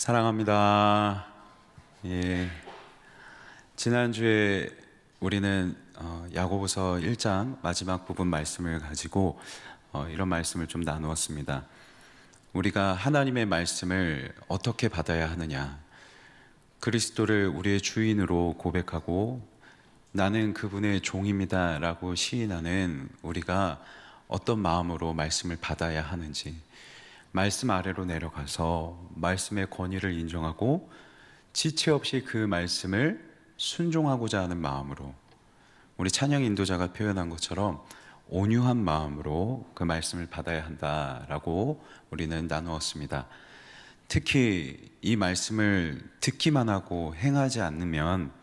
사랑합니다. 예, 지난주에 우리는 야고보서 1장 마지막 부분 말씀을 가지고 이런 말씀을 좀 나누었습니다. 우리가 하나님의 말씀을 어떻게 받아야 하느냐, 그리스도를 우리의 주인으로 고백하고 나는 그분의 종입니다 라고 시인하는 우리가 어떤 마음으로 말씀을 받아야 하는지, 말씀 아래로 내려가서 말씀의 권위를 인정하고 지체 없이 그 말씀을 순종하고자 하는 마음으로, 우리 찬양 인도자가 표현한 것처럼 온유한 마음으로 그 말씀을 받아야 한다라고 우리는 나누었습니다. 특히 이 말씀을 듣기만 하고 행하지 않으면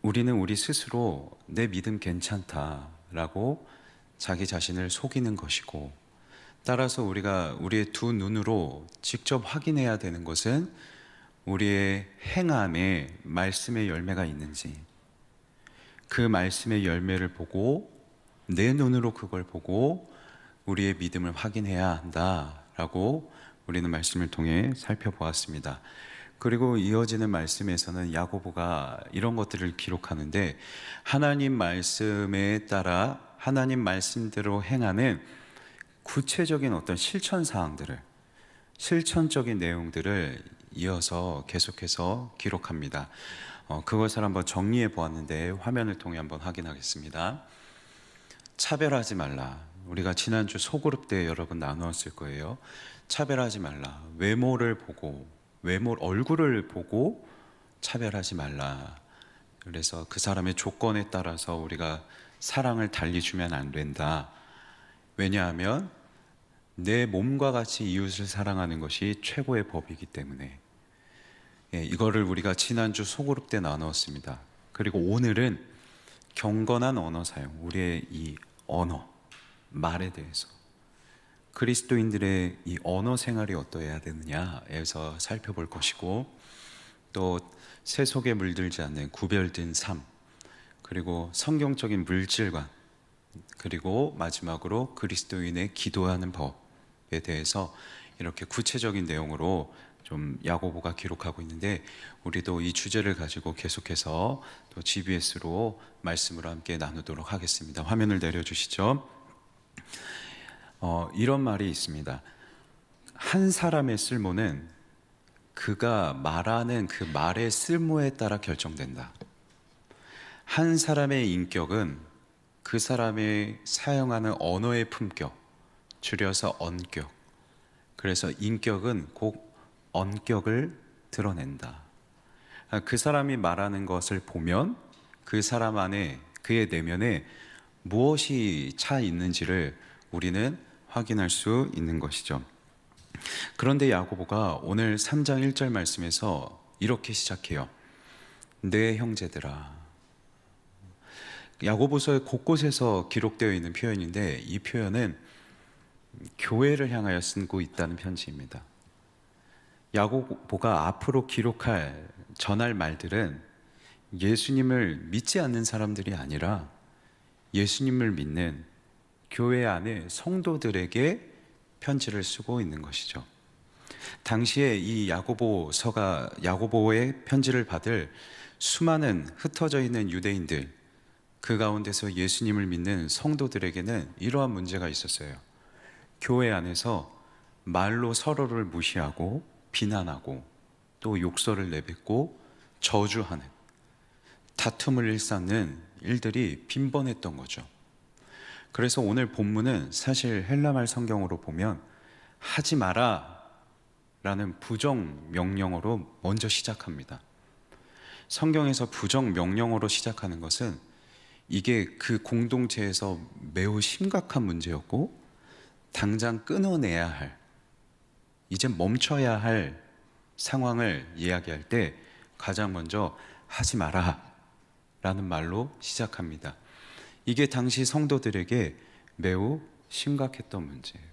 우리는 우리 스스로 내 믿음 괜찮다라고 자기 자신을 속이는 것이고, 따라서 우리가 우리의 두 눈으로 직접 확인해야 되는 것은 우리의 행함에 말씀의 열매가 있는지, 그 말씀의 열매를 보고 내 눈으로 그걸 보고 우리의 믿음을 확인해야 한다라고 우리는 말씀을 통해 살펴보았습니다. 그리고 이어지는 말씀에서는 야고보가 이런 것들을 기록하는데, 하나님 말씀에 따라 하나님 말씀대로 행하는 구체적인 어떤 실천적인 내용들을 이어서 계속해서 기록합니다. 그것을 한번 정리해 보았는데 화면을 통해 한번 확인하겠습니다. 차별하지 말라. 우리가 지난주 소그룹 때 여러분 나누었을 거예요. 차별하지 말라. 얼굴을 보고 차별하지 말라. 그래서 그 사람의 조건에 따라서 우리가 사랑을 달리 주면 안 된다. 왜냐하면 내 몸과 같이 이웃을 사랑하는 것이 최고의 법이기 때문에. 이거를 우리가 지난주 소그룹 때 나누었습니다. 그리고 오늘은 경건한 언어 사용, 우리의 이 언어, 말에 대해서, 그리스도인들의 이 언어 생활이 어떠해야 되느냐에서 살펴볼 것이고, 또 세속에 물들지 않는 구별된 삶, 그리고 성경적인 물질관, 그리고 마지막으로 그리스도인의 기도하는 법에 대해서 이렇게 구체적인 내용으로 좀 야고보가 기록하고 있는데, 우리도 이 주제를 가지고 계속해서 또 GBS로 말씀으로 함께 나누도록 하겠습니다. 화면을 내려주시죠. 이런 말이 있습니다. 한 사람의 쓸모는 그가 말하는 그 말의 쓸모에 따라 결정된다. 한 사람의 인격은 그 사람이 사용하는 언어의 품격, 줄여서 언격. 그래서 인격은 곧 언격을 드러낸다. 그 사람이 말하는 것을 보면 그 사람 안에, 그의 내면에 무엇이 차 있는지를 우리는 확인할 수 있는 것이죠. 그런데 야고보가 오늘 3장 1절 말씀에서 이렇게 시작해요. 내 형제들아. 야고보서의 곳곳에서 기록되어 있는 표현인데, 이 표현은 교회를 향하여 쓰고 있다는 편지입니다. 야고보가 앞으로 전할 말들은 예수님을 믿지 않는 사람들이 아니라 예수님을 믿는 교회 안에 성도들에게 편지를 쓰고 있는 것이죠. 당시에 이 야고보의 편지를 받을 수많은 흩어져 있는 유대인들, 그 가운데서 예수님을 믿는 성도들에게는 이러한 문제가 있었어요. 교회 안에서 말로 서로를 무시하고 비난하고 또 욕설을 내뱉고 저주하는, 다툼을 일삼는 일들이 빈번했던 거죠. 그래서 오늘 본문은 사실 헬라말 성경으로 보면 하지 마라 라는 부정 명령어로 먼저 시작합니다. 성경에서 부정 명령어로 시작하는 것은 이게 그 공동체에서 매우 심각한 문제였고, 당장 끊어내야 할, 이제 멈춰야 할 상황을 이야기할 때 가장 먼저 하지 마라 라는 말로 시작합니다. 이게 당시 성도들에게 매우 심각했던 문제예요.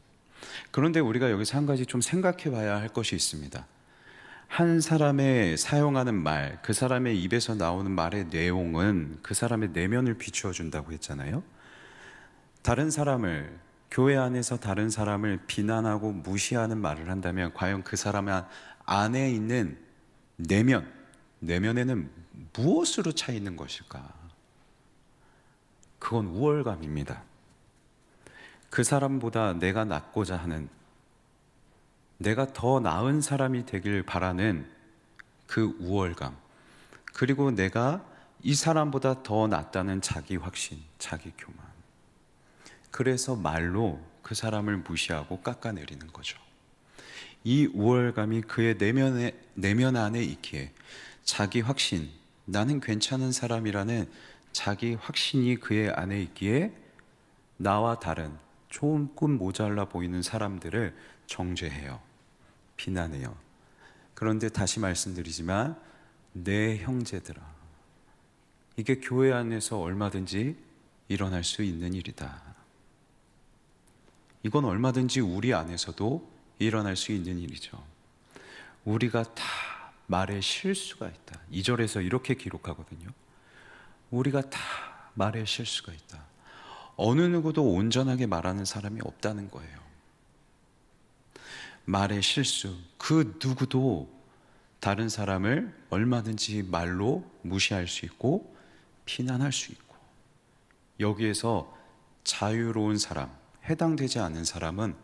그런데 우리가 여기서 한 가지 좀 생각해 봐야 할 것이 있습니다. 한 사람의 사용하는 말, 그 사람의 입에서 나오는 말의 내용은 그 사람의 내면을 비추어 준다고 했잖아요. 다른 사람을 교회 안에서 다른 사람을 비난하고 무시하는 말을 한다면 과연 그 사람 안에 있는 내면에는 무엇으로 차 있는 것일까? 그건 우월감입니다. 그 사람보다 내가 낫고자 하는, 내가 더 나은 사람이 되길 바라는 그 우월감, 그리고 내가 이 사람보다 더 낫다는 자기 확신, 자기 교만. 그래서 말로 그 사람을 무시하고 깎아내리는 거죠. 이 우월감이 그의 내면 안에 있기에, 자기 확신, 나는 괜찮은 사람이라는 자기 확신이 그의 안에 있기에 나와 다른 조금 모자라 보이는 사람들을 정죄해요. 비난해요. 그런데 다시 말씀드리지만 내 형제들아, 이게 교회 안에서 얼마든지 일어날 수 있는 일이다. 이건 얼마든지 우리 안에서도 일어날 수 있는 일이죠. 우리가 다 말에 실수가 있다. 2절에서 이렇게 기록하거든요. 우리가 다 말에 실수가 있다. 어느 누구도 온전하게 말하는 사람이 없다는 거예요. 말의 실수, 그 누구도 다른 사람을 얼마든지 말로 무시할 수 있고 비난할 수 있고, 여기에서 자유로운 사람, 해당되지 않는 사람은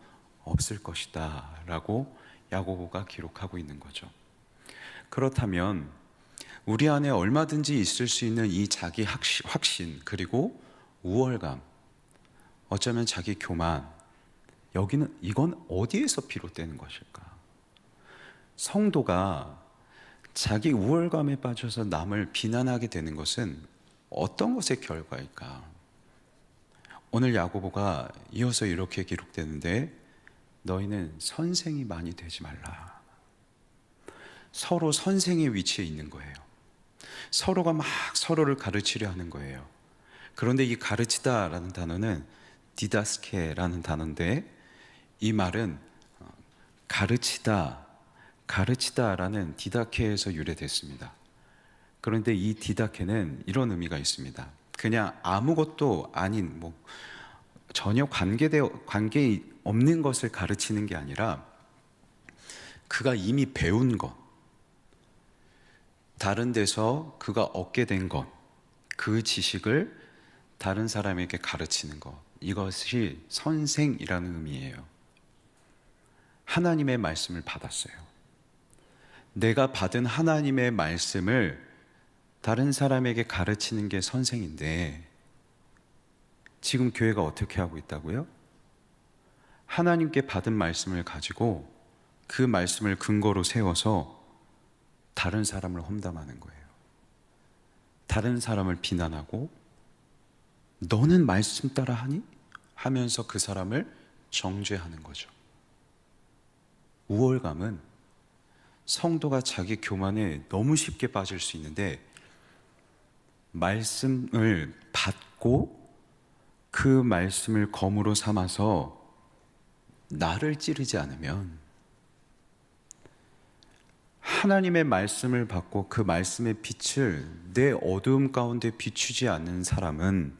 없을 것이다 라고 야고보가 기록하고 있는 거죠. 그렇다면 우리 안에 얼마든지 있을 수 있는 이 자기 확신, 그리고 우월감, 어쩌면 자기 교만, 이건 어디에서 비롯되는 것일까? 성도가 자기 우월감에 빠져서 남을 비난하게 되는 것은 어떤 것의 결과일까? 오늘 야고보가 이어서 이렇게 기록되는데, 너희는 선생이 많이 되지 말라. 서로 선생의 위치에 있는 거예요. 서로가 막 서로를 가르치려 하는 거예요. 그런데 이 가르치다라는 단어는 디다스케라는 단어인데, 이 말은 가르치다라는 디다케에서 유래됐습니다. 그런데 이 디다케는 이런 의미가 있습니다. 그냥 아무것도 아닌, 전혀 관계 없는 것을 가르치는 게 아니라 그가 이미 배운 것, 다른 데서 그가 얻게 된 것, 그 지식을 다른 사람에게 가르치는 것, 이것이 선생이라는 의미예요. 하나님의 말씀을 받았어요. 내가 받은 하나님의 말씀을 다른 사람에게 가르치는 게 선생인데, 지금 교회가 어떻게 하고 있다고요? 하나님께 받은 말씀을 가지고 그 말씀을 근거로 세워서 다른 사람을 험담하는 거예요. 다른 사람을 비난하고, 너는 말씀 따라 하니? 하면서 그 사람을 정죄하는 거죠. 우월감은 성도가 자기 교만에 너무 쉽게 빠질 수 있는데, 말씀을 받고 그 말씀을 검으로 삼아서 나를 찌르지 않으면, 하나님의 말씀을 받고 그 말씀의 빛을 내 어두움 가운데 비추지 않는 사람은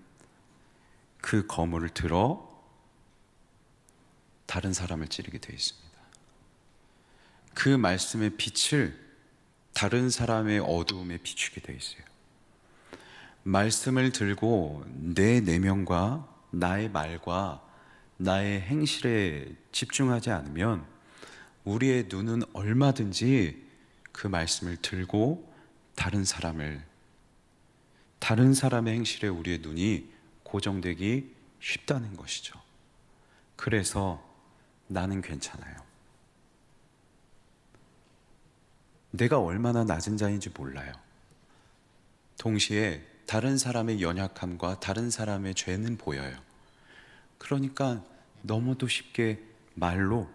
그 검을 들어 다른 사람을 찌르게 되어 있습니다. 그 말씀의 빛을 다른 사람의 어두움에 비추게 되어 있어요. 말씀을 들고 내 내면과 나의 말과 나의 행실에 집중하지 않으면 우리의 눈은 얼마든지 그 말씀을 들고 다른 사람의 행실에 우리의 눈이 고정되기 쉽다는 것이죠. 그래서 나는 괜찮아요. 내가 얼마나 낮은 자인지 몰라요. 동시에 다른 사람의 연약함과 다른 사람의 죄는 보여요. 그러니까 너무도 쉽게 말로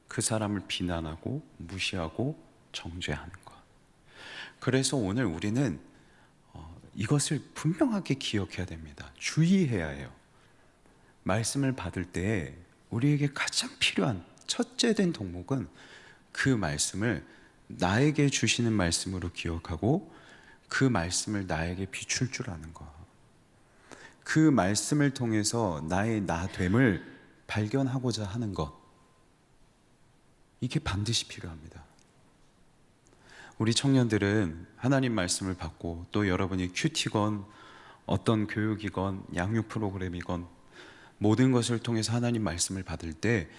그 사람을 비난하고 무시하고 정죄하는 것. 그래서 오늘 우리는 이것을 분명하게 기억해야 됩니다. 주의해야 해요. 말씀을 받을 때 우리에게 가장 필요한 첫째 된 덕목은 그 말씀을 나에게 주시는 말씀으로 기억하고 그 말씀을 나에게 비출 줄 아는 것. 그 말씀을 통해서 나의 나됨을 발견하고자 하는 것, 이게 반드시 필요합니다. 우리 청년들은 하나님 말씀을 받고 또 여러분이 큐티건 어떤 교육이건 양육 프로그램이건 모든 것을 통해서 하나님 말씀을 받을 때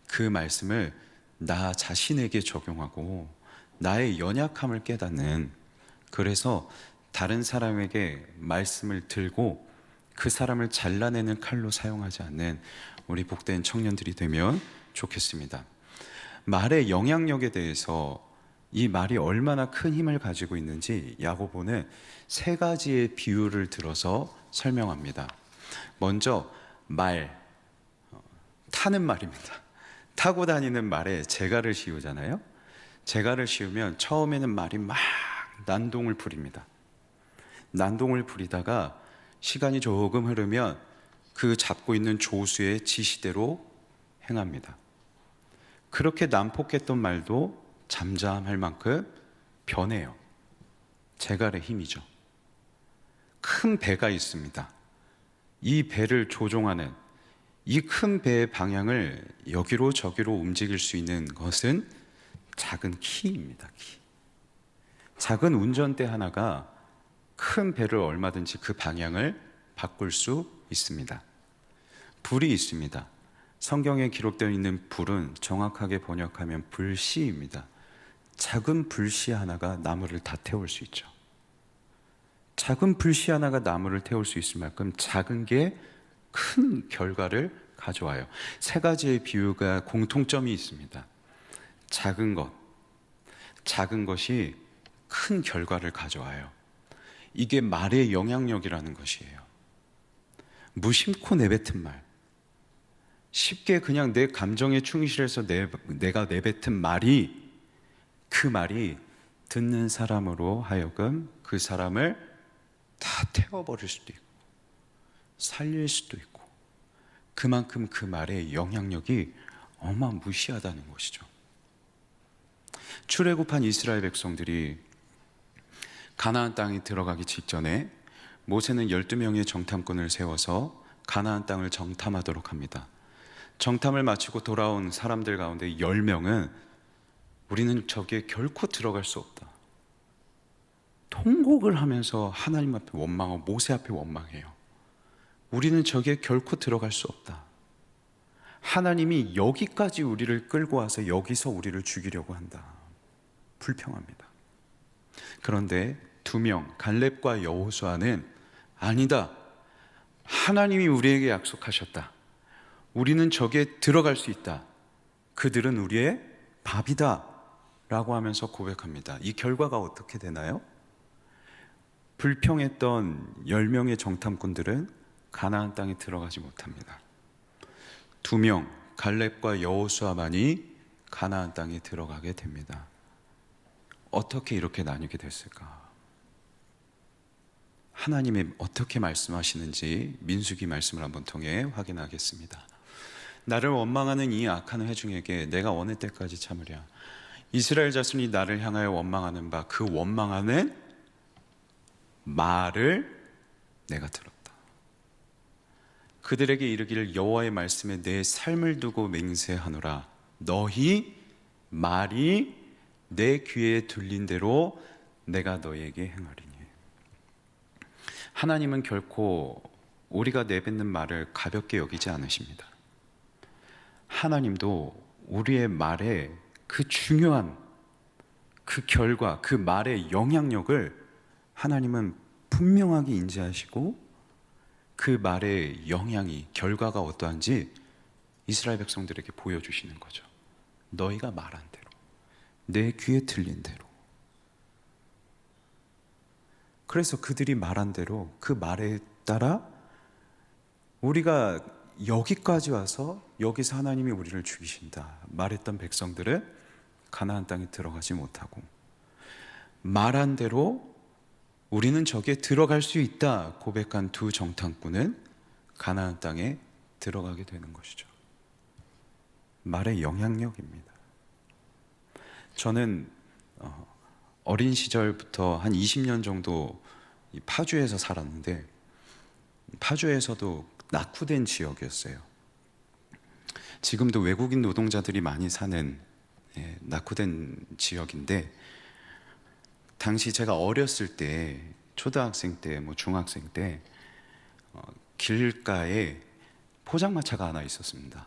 그 말씀을 나 자신에게 적용하고 나의 연약함을 깨닫는, 그래서 다른 사람에게 말씀을 들고 그 사람을 잘라내는 칼로 사용하지 않는 우리 복된 청년들이 되면 좋겠습니다. 말의 영향력에 대해서 이 말이 얼마나 큰 힘을 가지고 있는지 야고보는 세 가지의 비유를 들어서 설명합니다. 먼저 말, 타는 말입니다. 타고 다니는 말에 재갈을 씌우잖아요. 재갈을 씌우면 처음에는 말이 막 난동을 부립니다. 난동을 부리다가 시간이 조금 흐르면 그 잡고 있는 조수의 지시대로 행합니다. 그렇게 난폭했던 말도 잠잠할 만큼 변해요. 재갈의 힘이죠. 큰 배가 있습니다. 이 배를 조종하는, 이 큰 배의 방향을 여기로 저기로 움직일 수 있는 것은 작은 키입니다. 키. 작은 운전대 하나가 큰 배를 얼마든지 그 방향을 바꿀 수 있습니다. 불이 있습니다. 성경에 기록되어 있는 불은 정확하게 번역하면 불씨입니다. 작은 불씨 하나가 나무를 다 태울 수 있죠. 작은 불씨 하나가 나무를 태울 수 있을 만큼 작은 게 큰 결과를 가져와요. 세 가지의 비유가 공통점이 있습니다. 작은 것이 큰 결과를 가져와요. 이게 말의 영향력이라는 것이에요. 무심코 내뱉은 말, 쉽게 그냥 내 감정에 충실해서 내가 내뱉은 말이, 그 말이 듣는 사람으로 하여금 그 사람을 다 태워버릴 수도 있고 살릴 수도 있고, 그만큼 그 말의 영향력이 어마무시하다는 것이죠. 출애굽한 이스라엘 백성들이 가나안 땅에 들어가기 직전에 모세는 12명의 정탐꾼을 세워서 가나안 땅을 정탐하도록 합니다. 정탐을 마치고 돌아온 사람들 가운데 10명은 우리는 저기에 결코 들어갈 수 없다, 통곡을 하면서 하나님 앞에 원망하고 모세 앞에 원망해요. 우리는 저기에 결코 들어갈 수 없다. 하나님이 여기까지 우리를 끌고 와서 여기서 우리를 죽이려고 한다. 불평합니다. 그런데 2명, 갈렙과 여호수아는 아니다, 하나님이 우리에게 약속하셨다. 우리는 저기에 들어갈 수 있다. 그들은 우리의 밥이다 라고 하면서 고백합니다. 이 결과가 어떻게 되나요? 불평했던 10명의 정탐꾼들은 가나안 땅에 들어가지 못합니다. 2명, 갈렙과 여호수아만이 가나안 땅에 들어가게 됩니다. 어떻게 이렇게 나뉘게 됐을까? 하나님이 어떻게 말씀하시는지 민수기 말씀을 한번 통해 확인하겠습니다. 나를 원망하는 이 악한 회중에게 내가 어느 때까지 참으랴? 이스라엘 자손이 나를 향하여 원망하는 바 그 원망하는 말을 내가 들었다. 그들에게 이르기를 여호와의 말씀에 내 삶을 두고 맹세하노라. 너희 말이 내 귀에 들린 대로 내가 너에게 행하리니. 하나님은 결코 우리가 내뱉는 말을 가볍게 여기지 않으십니다. 하나님도 우리의 말에 그 중요한 그 결과, 그 말의 영향력을 하나님은 분명하게 인지하시고 그 말의 영향이, 결과가 어떠한지 이스라엘 백성들에게 보여주시는 거죠. 너희가 말한 대로, 내 귀에 들린 대로. 그래서 그들이 말한 대로 그 말에 따라 우리가 여기까지 와서 여기서 하나님이 우리를 죽이신다 말했던 백성들은 가나안 땅에 들어가지 못하고, 말한 대로 우리는 저기에 들어갈 수 있다 고백한 2 정탐꾼은 가나안 땅에 들어가게 되는 것이죠. 말의 영향력입니다. 저는 어린 시절부터 한 20년 정도 파주에서 살았는데, 파주에서도 낙후된 지역이었어요. 지금도 외국인 노동자들이 많이 사는 낙후된 지역인데, 당시 제가 어렸을 때, 초등학생 때, 뭐 중학생 때 길가에 포장마차가 하나 있었습니다.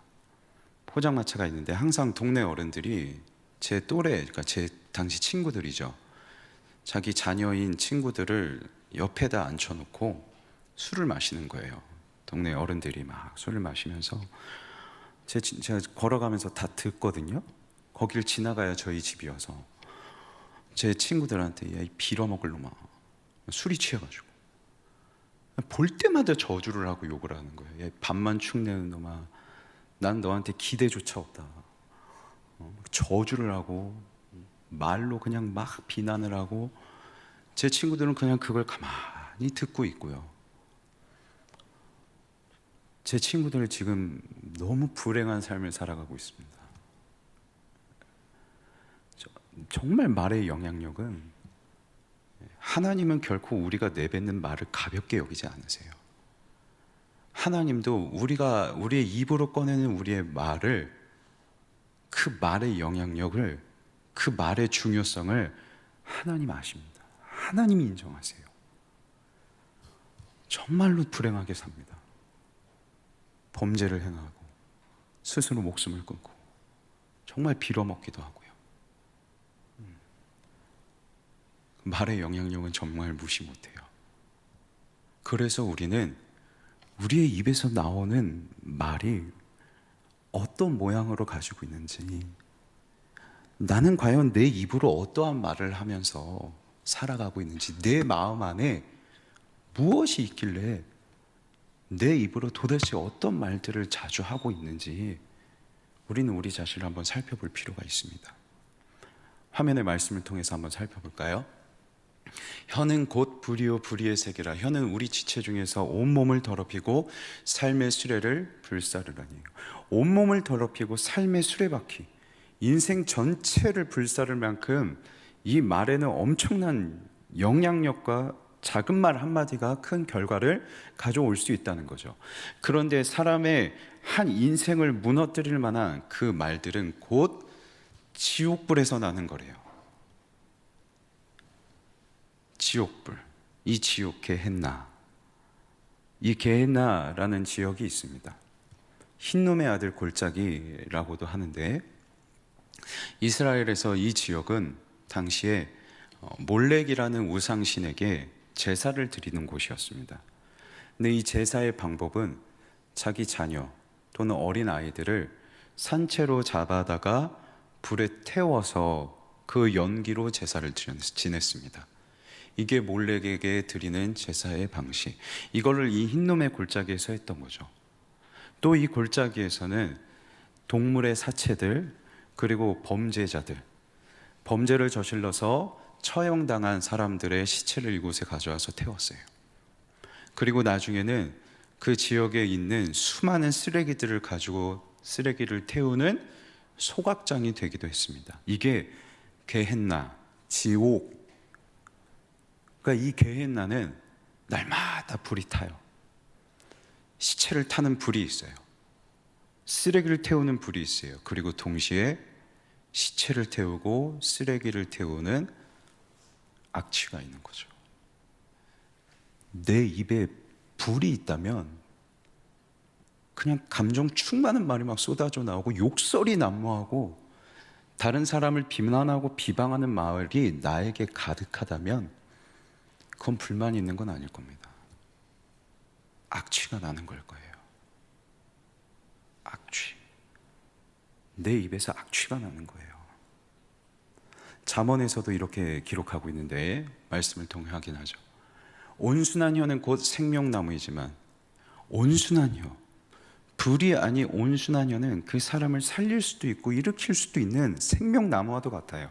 포장마차가 있는데 항상 동네 어른들이 제 또래, 그러니까 제 당시 친구들이죠, 자기 자녀인 친구들을 옆에다 앉혀놓고 술을 마시는 거예요. 동네 어른들이 막 술을 마시면서 제가 걸어가면서 다 듣거든요. 거길 지나가야 저희 집이어서 제 친구들한테, 야, 이 빌어먹을 놈아, 술이 취해가지고 볼 때마다 저주를 하고 욕을 하는 거예요. 야, 밥만 축내는 놈아, 난 너한테 기대조차 없다. 저주를 하고 말로 그냥 막 비난을 하고, 제 친구들은 그냥 그걸 가만히 듣고 있고요. 제 친구들은 지금 너무 불행한 삶을 살아가고 있습니다. 정말 말의 영향력은, 하나님은 결코 우리가 내뱉는 말을 가볍게 여기지 않으세요. 하나님도 우리의 입으로 꺼내는 우리의 말을, 그 말의 영향력을, 그 말의 중요성을 하나님 아십니다. 하나님이 인정하세요. 정말로 불행하게 삽니다. 범죄를 행하고 스스로 목숨을 끊고 정말 빌어먹기도 하고요. 말의 영향력은 정말 무시 못해요. 그래서 우리는 우리의 입에서 나오는 말이 어떤 모양으로 가지고 있는지, 나는 과연 내 입으로 어떠한 말을 하면서 살아가고 있는지, 내 마음 안에 무엇이 있길래 내 입으로 도대체 어떤 말들을 자주 하고 있는지, 우리는 우리 자신을 한번 살펴볼 필요가 있습니다. 화면의 말씀을 통해서 한번 살펴볼까요? 혀는 곧 불이요 불의의 세계라. 혀는 우리 지체 중에서 온몸을 더럽히고 삶의 수레를 불사르라니. 온몸을 더럽히고 삶의 수레바퀴, 인생 전체를 불사를 만큼 이 말에는 엄청난 영향력과 작은 말 한마디가 큰 결과를 가져올 수 있다는 거죠. 그런데 사람의 한 인생을 무너뜨릴 만한 그 말들은 곧 지옥불에서 나는 거래요. 지옥불, 이 지옥 게헨나, 이 게헨나라는 지역이 있습니다. 흰놈의 아들 골짜기라고도 하는데, 이스라엘에서 이 지역은 당시에 몰렉이라는 우상신에게 제사를 드리는 곳이었습니다. 근데 이 제사의 방법은 자기 자녀 또는 어린 아이들을 산채로 잡아다가 불에 태워서 그 연기로 제사를 지냈습니다. 이게 몰렉에게 드리는 제사의 방식, 이거를 이 흰놈의 골짜기에서 했던 거죠. 또 이 골짜기에서는 동물의 사체들, 그리고 범죄자들, 범죄를 저질러서 처형당한 사람들의 시체를 이곳에 가져와서 태웠어요. 그리고 나중에는 그 지역에 있는 수많은 쓰레기들을 가지고 쓰레기를 태우는 소각장이 되기도 했습니다. 이게 게헨나, 지옥. 그러니까 이 게헨나는 날마다 불이 타요. 시체를 타는 불이 있어요. 쓰레기를 태우는 불이 있어요. 그리고 동시에 시체를 태우고 쓰레기를 태우는 악취가 있는 거죠. 내 입에 불이 있다면 그냥 감정 충만한 말이 막 쏟아져 나오고 욕설이 난무하고 다른 사람을 비난하고 비방하는 말이 나에게 가득하다면 그건 불만이 있는 건 아닐 겁니다. 악취가 나는 걸 거예요. 악취. 내 입에서 악취가 나는 거예요. 잠언에서도 이렇게 기록하고 있는데, 말씀을 통해 확인하죠. 온순한 혀는 곧 생명나무이지만, 온순한 혀, 불이 아닌 온순한 혀는 그 사람을 살릴 수도 있고 일으킬 수도 있는 생명나무와도 같아요.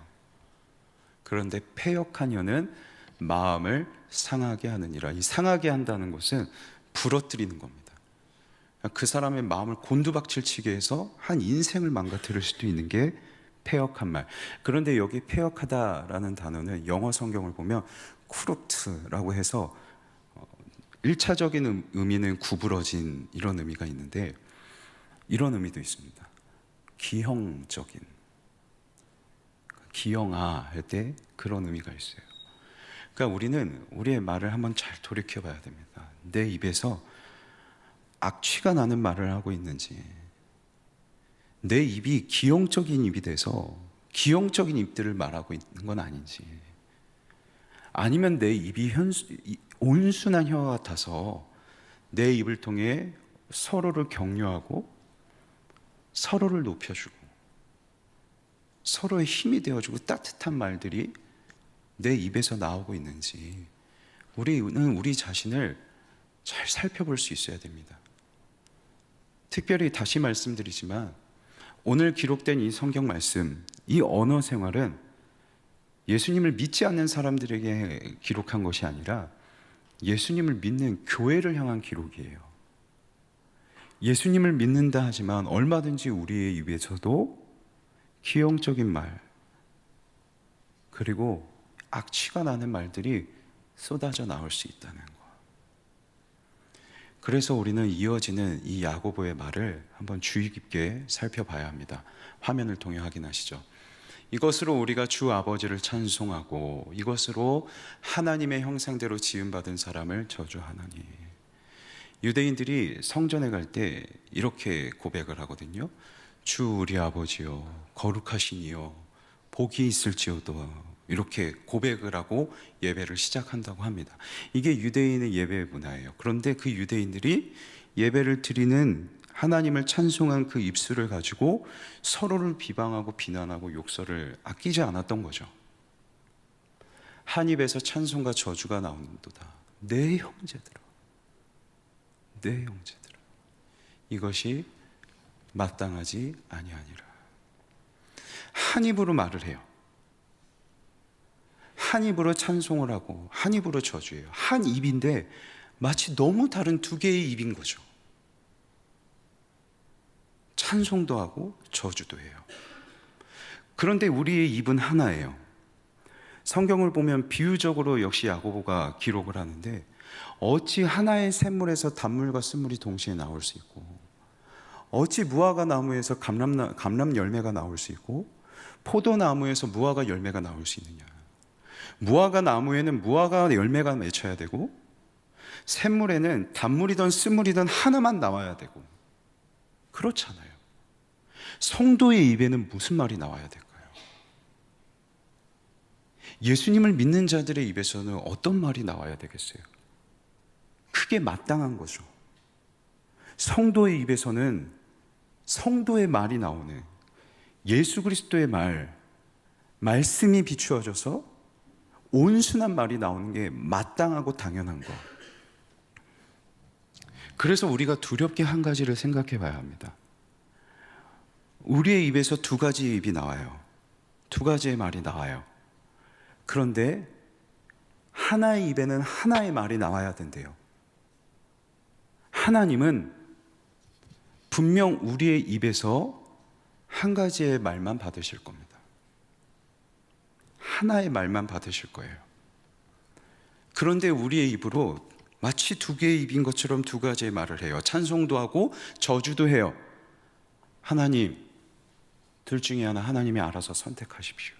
그런데 패역한 혀는 마음을 상하게 하느니라. 이 상하게 한다는 것은 부러뜨리는 겁니다. 그 사람의 마음을 곤두박질치게 해서 한 인생을 망가뜨릴 수도 있는 게 패역한 말. 그런데 여기 패역하다라는 단어는 영어 성경을 보면 쿠르트라고 해서 1차적인 의미는 구부러진, 이런 의미가 있는데 이런 의미도 있습니다. 기형적인, 기형아 할 때 그런 의미가 있어요. 그러니까 우리는 우리의 말을 한번 잘 돌이켜 봐야 됩니다. 내 입에서 악취가 나는 말을 하고 있는지, 내 입이 기형적인 입이 돼서 기형적인 입들을 말하고 있는 건 아닌지, 아니면 내 입이 온순한 혀와 같아서 내 입을 통해 서로를 격려하고 서로를 높여주고 서로의 힘이 되어주고 따뜻한 말들이 내 입에서 나오고 있는지, 우리는 우리 자신을 잘 살펴볼 수 있어야 됩니다. 특별히 다시 말씀드리지만 오늘 기록된 이 성경 말씀, 이 언어 생활은 예수님을 믿지 않는 사람들에게 기록한 것이 아니라 예수님을 믿는 교회를 향한 기록이에요. 예수님을 믿는다 하지만 얼마든지 우리의 입에서도 기형적인 말, 그리고 악취가 나는 말들이 쏟아져 나올 수 있다는 것. 그래서 우리는 이어지는 이 야고보의 말을 한번 주의 깊게 살펴봐야 합니다. 화면을 통해 확인하시죠. 이것으로 우리가 주 아버지를 찬송하고 이것으로 하나님의 형상대로 지음받은 사람을 저주하나니. 유대인들이 성전에 갈 때 이렇게 고백을 하거든요. 주 우리 아버지여 거룩하시니여 복이 있을지어도, 이렇게 고백을 하고 예배를 시작한다고 합니다. 이게 유대인의 예배 문화예요. 그런데 그 유대인들이 예배를 드리는 하나님을 찬송한 그 입술을 가지고 서로를 비방하고 비난하고 욕설을 아끼지 않았던 거죠. 한 입에서 찬송과 저주가 나오는도다. 내 형제들아, 내 형제들아, 이것이 마땅하지 아니하니라. 한 입으로 말을 해요. 한 입으로 찬송을 하고 한 입으로 저주해요. 한 입인데 마치 너무 다른 두 개의 입인 거죠. 찬송도 하고 저주도 해요. 그런데 우리의 입은 하나예요. 성경을 보면 비유적으로 역시 야고보가 기록을 하는데, 어찌 하나의 샘물에서 단물과 쓴물이 동시에 나올 수 있고, 어찌 무화과 나무에서 감람 열매가 나올 수 있고 포도나무에서 무화과 열매가 나올 수 있느냐. 무화과 나무에는 무화과 열매가 맺혀야 되고, 샘물에는 단물이든 쓴물이든 하나만 나와야 되고, 그렇잖아요. 성도의 입에는 무슨 말이 나와야 될까요? 예수님을 믿는 자들의 입에서는 어떤 말이 나와야 되겠어요? 그게 마땅한 거죠. 성도의 입에서는 성도의 말이 나오는, 예수 그리스도의 말씀이 비추어져서 온순한 말이 나오는 게 마땅하고 당연한 거. 그래서 우리가 두렵게 한 가지를 생각해 봐야 합니다. 우리의 입에서 두 가지의 입이 나와요. 두 가지의 말이 나와요. 그런데 하나의 입에는 하나의 말이 나와야 된대요. 하나님은 분명 우리의 입에서 한 가지의 말만 받으실 겁니다. 하나의 말만 받으실 거예요. 그런데 우리의 입으로 마치 두 개의 입인 것처럼 두 가지의 말을 해요. 찬송도 하고 저주도 해요. 하나님, 둘 중에 하나 하나님이 알아서 선택하십시오.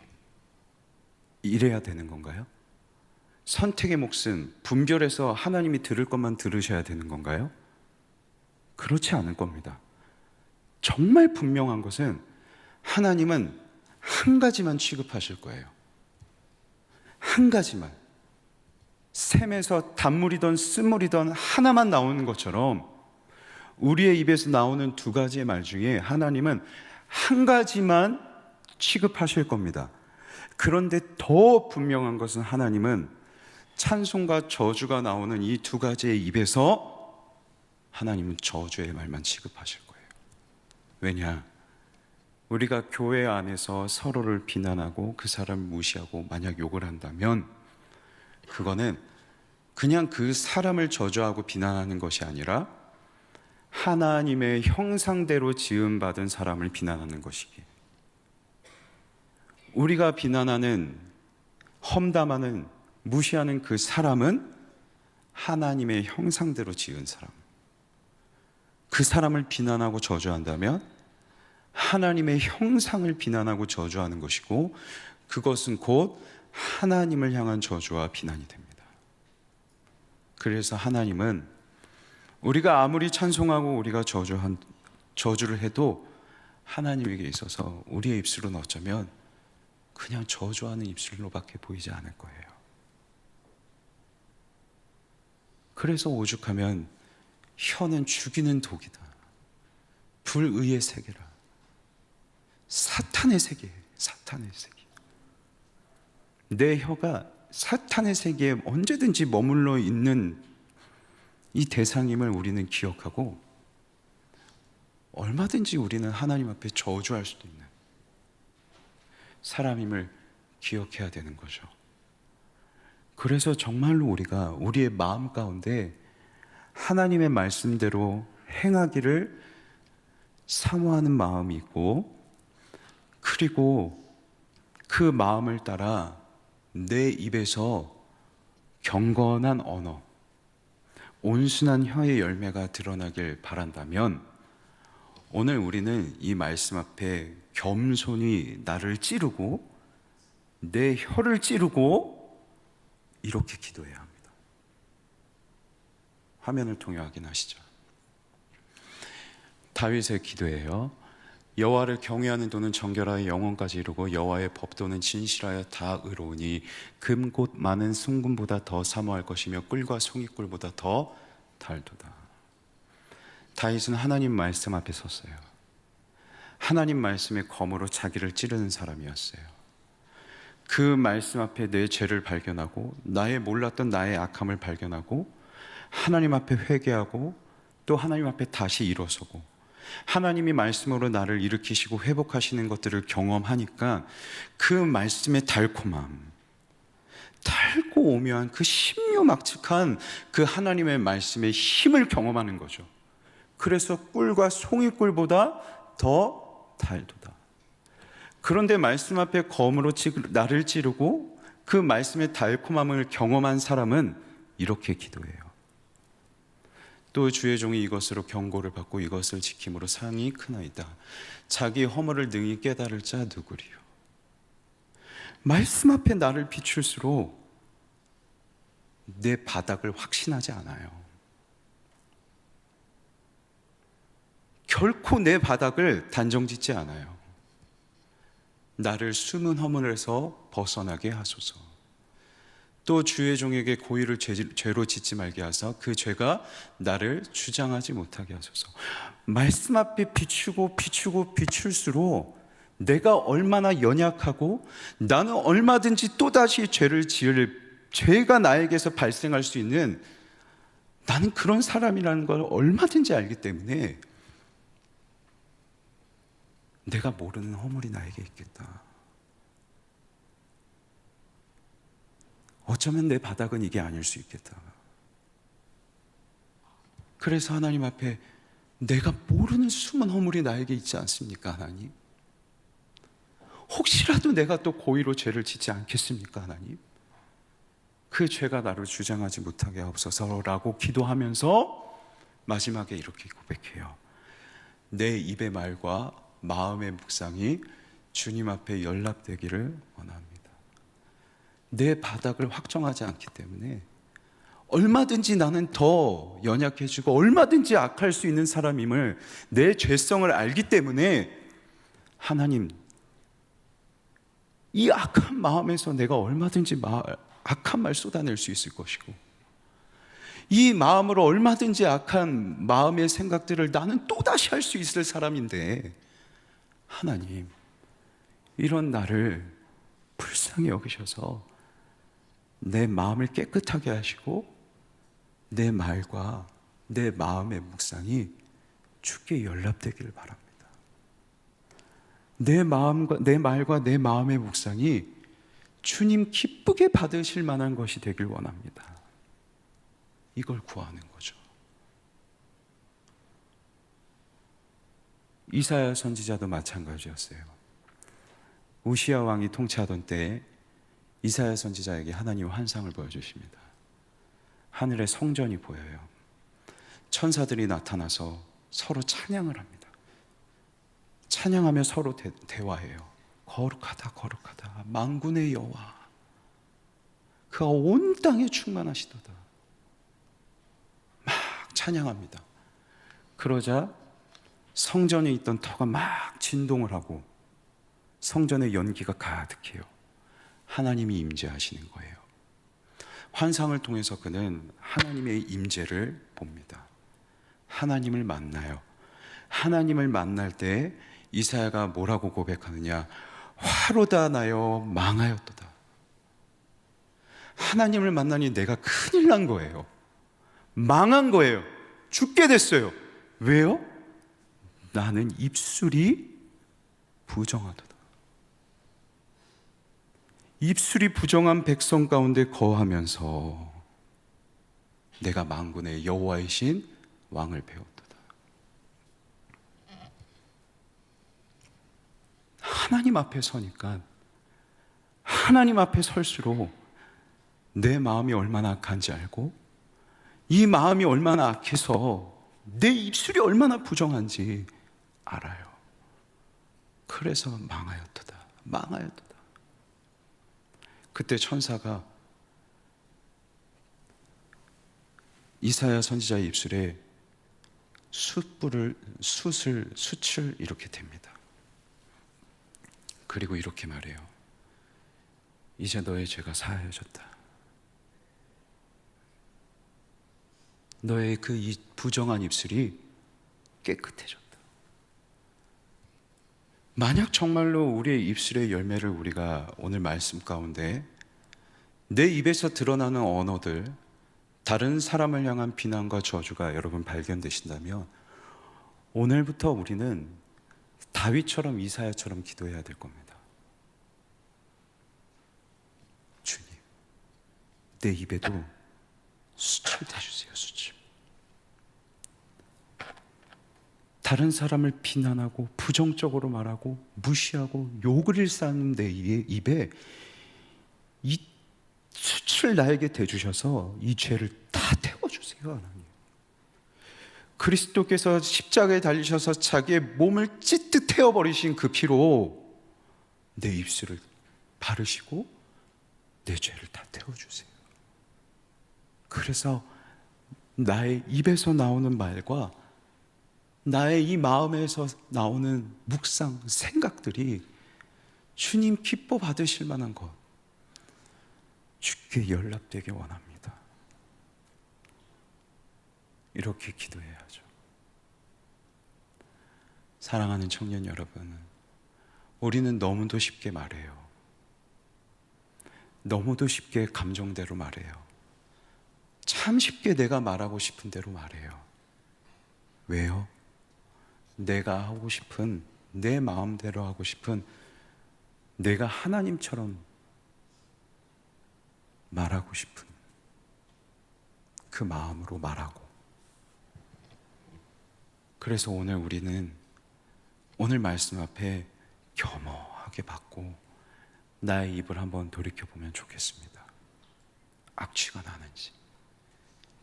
이래야 되는 건가요? 선택의 몫은 분별해서 하나님이 들을 것만 들으셔야 되는 건가요? 그렇지 않을 겁니다. 정말 분명한 것은 하나님은 한 가지만 취급하실 거예요. 한 가지만. 샘에서 단물이든 쓴물이든 하나만 나오는 것처럼 우리의 입에서 나오는 두 가지의 말 중에 하나님은 한 가지만 취급하실 겁니다. 그런데 더 분명한 것은 하나님은 찬송과 저주가 나오는 이 두 가지의 입에서 하나님은 저주의 말만 취급하실 거예요. 왜냐? 우리가 교회 안에서 서로를 비난하고 그 사람을 무시하고 만약 욕을 한다면 그거는 그냥 그 사람을 저주하고 비난하는 것이 아니라 하나님의 형상대로 지음받은 사람을 비난하는 것이기에, 우리가 비난하는, 험담하는, 무시하는 그 사람은 하나님의 형상대로 지은 사람, 그 사람을 비난하고 저주한다면 하나님의 형상을 비난하고 저주하는 것이고, 그것은 곧 하나님을 향한 저주와 비난이 됩니다. 그래서 하나님은 우리가 아무리 찬송하고 우리가 저주를 해도 하나님에게 있어서 우리의 입술은 어쩌면 그냥 저주하는 입술로밖에 보이지 않을 거예요. 그래서 오죽하면 혀는 죽이는 독이다, 불의의 세계라, 사탄의 세계예요. 사탄의 세계. 내 혀가 사탄의 세계에 언제든지 머물러 있는 이 대상임을 우리는 기억하고, 얼마든지 우리는 하나님 앞에 저주할 수도 있는 사람임을 기억해야 되는 거죠. 그래서 정말로 우리가 우리의 마음 가운데 하나님의 말씀대로 행하기를 사모하는 마음이 있고, 그리고 그 마음을 따라 내 입에서 경건한 언어, 온순한 혀의 열매가 드러나길 바란다면, 오늘 우리는 이 말씀 앞에 겸손히 나를 찌르고 내 혀를 찌르고 이렇게 기도해야 합니다. 화면을 통해 확인하시죠. 다윗의 기도예요. 여호와를 경외하는 도는 정결하여 영혼까지 이루고 여호와의 법도는 진실하여 다 의로우니 금 곧 많은 순금보다 더 사모할 것이며 꿀과 송이꿀보다 더 달도다. 다윗은 하나님 말씀 앞에 섰어요. 하나님 말씀의 검으로 자기를 찌르는 사람이었어요. 그 말씀 앞에 내 죄를 발견하고 나의 몰랐던 나의 악함을 발견하고 하나님 앞에 회개하고 또 하나님 앞에 다시 일어서고 하나님이 말씀으로 나를 일으키시고 회복하시는 것들을 경험하니까 그 말씀의 달콤함, 달고 오묘한 그 신묘막측한 그 하나님의 말씀의 힘을 경험하는 거죠. 그래서 꿀과 송이꿀보다 더 달도다. 그런데 말씀 앞에 검으로 나를 찌르고 그 말씀의 달콤함을 경험한 사람은 이렇게 기도해요. 또 주의 종이 이것으로 경고를 받고 이것을 지킴으로 상이 크나이다. 자기 허물을 능히 깨달을 자 누구리요. 말씀 앞에 나를 비출수록 내 바닥을 확신하지 않아요. 결코 내 바닥을 단정짓지 않아요. 나를 숨은 허물에서 벗어나게 하소서. 또 주의 종에게 고의를 죄로 짓지 말게 하사 그 죄가 나를 주장하지 못하게 하소서. 말씀 앞에 비출수록 내가 얼마나 연약하고 나는 얼마든지 또다시 죄를 지을 죄가 나에게서 발생할 수 있는, 나는 그런 사람이라는 걸 얼마든지 알기 때문에 내가 모르는 허물이 나에게 있겠다. 어쩌면 내 바닥은 이게 아닐 수 있겠다. 그래서 하나님 앞에 내가 모르는 숨은 허물이 나에게 있지 않습니까, 하나님? 혹시라도 내가 또 고의로 죄를 짓지 않겠습니까, 하나님? 그 죄가 나를 주장하지 못하게 하옵소서라고 기도하면서 마지막에 이렇게 고백해요. 내 입의 말과 마음의 묵상이 주님 앞에 연락되기를 원합니다. 내 바닥을 확정하지 않기 때문에 얼마든지 나는 더 연약해지고 얼마든지 악할 수 있는 사람임을, 내 죄성을 알기 때문에 하나님, 이 악한 마음에서 내가 얼마든지 악한 말 쏟아낼 수 있을 것이고, 이 마음으로 얼마든지 악한 마음의 생각들을 나는 또다시 할 수 있을 사람인데, 하나님, 이런 나를 불쌍히 여기셔서 내 마음을 깨끗하게 하시고 내 말과 내 마음의 묵상이 주께 연락되기를 바랍니다. 내 말과 내 마음의 묵상이 주님 기쁘게 받으실 만한 것이 되길 원합니다. 이걸 구하는 거죠. 이사야 선지자도 마찬가지였어요. 우시야 왕이 통치하던 때에 이사야 선지자에게 하나님 환상을 보여주십니다. 하늘에 성전이 보여요. 천사들이 나타나서 서로 찬양을 합니다. 찬양하며 서로 대화해요. 거룩하다 거룩하다 만군의 여호와, 그가 온 땅에 충만하시도다. 막 찬양합니다. 그러자 성전에 있던 터가 막 진동을 하고 성전에 연기가 가득해요. 하나님이 임재하시는 거예요. 환상을 통해서 그는 하나님의 임재를 봅니다. 하나님을 만나요. 하나님을 만날 때 이사야가 뭐라고 고백하느냐? 화로다 나여 망하였도다. 하나님을 만나니 내가 큰일 난 거예요. 망한 거예요. 죽게 됐어요. 왜요? 나는 입술이 부정하도다. 입술이 부정한 백성 가운데 거하면서 내가 만군의 여호와이신 왕을 배웠도다. 하나님 앞에 서니까, 하나님 앞에 설수록 내 마음이 얼마나 악한지 알고, 이 마음이 얼마나 악해서 내 입술이 얼마나 부정한지 알아요. 그래서 망하였도다. 망하였도다. 그때 천사가 이사야 선지자의 입술에 숯을 이렇게 댑니다. 그리고 이렇게 말해요. 이제 너의 죄가 사하여졌다. 너의 그 이 부정한 입술이 깨끗해졌다. 만약 정말로 우리의 입술의 열매를 우리가 오늘 말씀 가운데 내 입에서 드러나는 언어들, 다른 사람을 향한 비난과 저주가 여러분 발견되신다면 오늘부터 우리는 다윗처럼 이사야처럼 기도해야 될 겁니다. 주님, 내 입에도 숯을 대주세요. 숯을. 다른 사람을 비난하고 부정적으로 말하고 무시하고 욕을 일삼는 내 입에 이 숯을 나에게 대주셔서 이 죄를 다 태워주세요. 하나님, 그리스도께서 십자가에 달리셔서 자기의 몸을 찢듯 태워버리신 그 피로 내 입술을 바르시고 내 죄를 다 태워주세요. 그래서 나의 입에서 나오는 말과 나의 이 마음에서 나오는 묵상, 생각들이 주님 기뻐 받으실 만한 것, 주께 연락되게 원합니다. 이렇게 기도해야죠. 사랑하는 청년 여러분, 우리는 너무도 쉽게 말해요. 너무도 쉽게 감정대로 말해요. 참 쉽게 내가 말하고 싶은 대로 말해요. 왜요? 내가 하고 싶은, 내 마음대로 하고 싶은, 내가 하나님처럼 말하고 싶은 그 마음으로 말하고. 그래서 오늘 우리는 오늘 말씀 앞에 겸허하게 받고 나의 입을 한번 돌이켜보면 좋겠습니다. 악취가 나는지,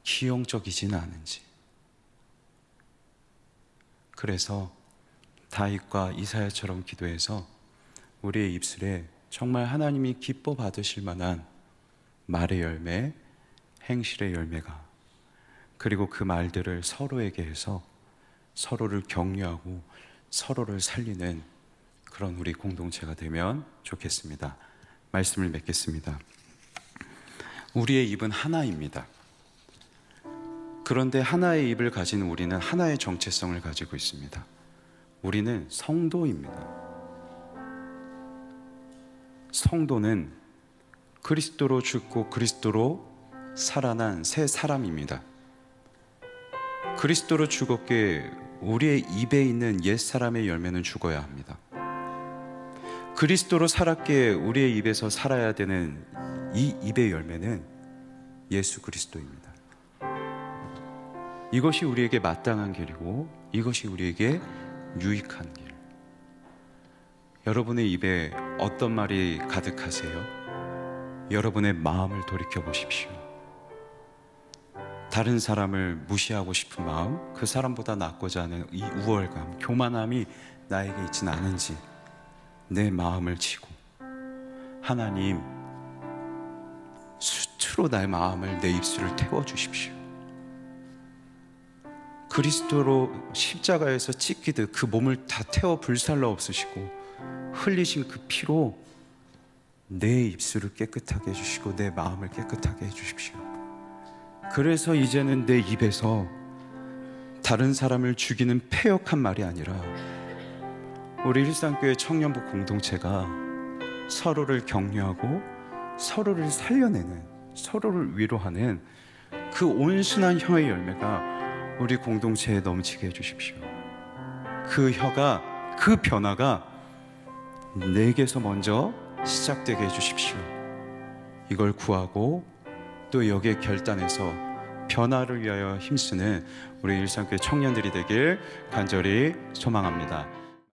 기형적이지는 않은지. 그래서 다윗과 이사야처럼 기도해서 우리의 입술에 정말 하나님이 기뻐 받으실 만한 말의 열매, 행실의 열매가, 그리고 그 말들을 서로에게 해서 서로를 격려하고 서로를 살리는 그런 우리 공동체가 되면 좋겠습니다. 말씀을 맺겠습니다. 우리의 입은 하나입니다. 그런데 하나의 입을 가진 우리는 하나의 정체성을 가지고 있습니다. 우리는 성도입니다. 성도는 그리스도로 죽고 그리스도로 살아난 새 사람입니다. 그리스도로 죽었기에 우리의 입에 있는 옛사람의 열매는 죽어야 합니다. 그리스도로 살았기에 우리의 입에서 살아야 되는 이 입의 열매는 예수 그리스도입니다. 이것이 우리에게 마땅한 길이고 이것이 우리에게 유익한 길. 여러분의 입에 어떤 말이 가득하세요? 여러분의 마음을 돌이켜 보십시오. 다른 사람을 무시하고 싶은 마음, 그 사람보다 낫고자 하는 이 우월감, 교만함이 나에게 있진 않은지 내 마음을 치고, 하나님, 수치로 나의 마음을, 내 입술을 태워주십시오. 그리스도로 십자가에서 찢기듯 그 몸을 다 태워 불살라 없으시고 흘리신 그 피로 내 입술을 깨끗하게 해주시고 내 마음을 깨끗하게 해주십시오. 그래서 이제는 내 입에서 다른 사람을 죽이는 패역한 말이 아니라 우리 일상교회 청년부 공동체가 서로를 격려하고 서로를 살려내는, 서로를 위로하는 그 온순한 혀의 열매가 우리 공동체에 넘치게 해주십시오. 그 혀가, 그 변화가 내게서 먼저 시작되게 해주십시오. 이걸 구하고 또 여기에 결단해서 변화를 위하여 힘쓰는 우리 일상교회 청년들이 되길 간절히 소망합니다.